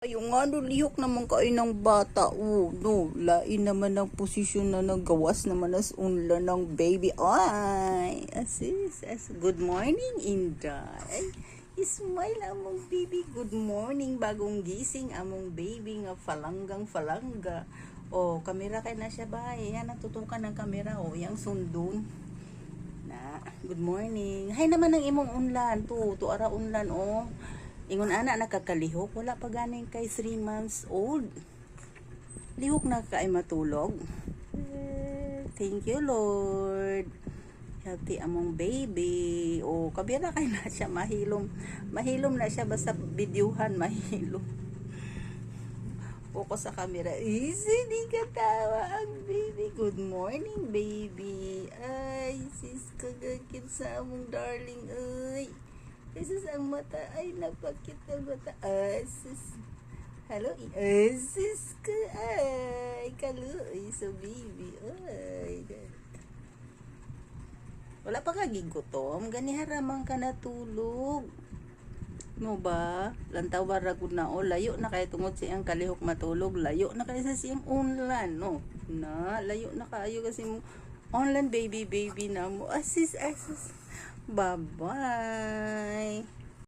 Yung nga no, lihok naman kayo ng bata. Oh, no, lain naman ng posisyon na nagawas naman as unla ng baby. Ay, good morning, Inday. Smile among baby. Good morning, bagong gising among baby nga falanggang-falangga. Oh, kamera kay na siya ba? Yan, natutukan ng kamera. Oh, yang sundon. Na, good morning. Hay naman ang imong unlan. To ara unlan, oh. Ingon ana nakakalihok, wala pa ganing kay 3 months old. Lihok na kay matulog. Thank you, Lord. Healthy among baby. O, kabira kay na siya mahilom. Mahilom na siya basta videohan mahilom. Focus sa camera. Easy, di ka tawa ang baby. Good morning, baby. Ay, sis kagakit sa among darling. Ay. Sis ang mata ay napakit ng mata. Sis. Hello, sis ka ay kaluoy so baby. Ay. Wala pa ka gigutom, gani haramang ka natulog. No ba? Lantaw baragod na o layo na kay tungod siyang kalihok matulog, layo na kay sa siyang unlan, no. Na layo na kayo kasi mo online baby na mo. Sis. Bye-bye.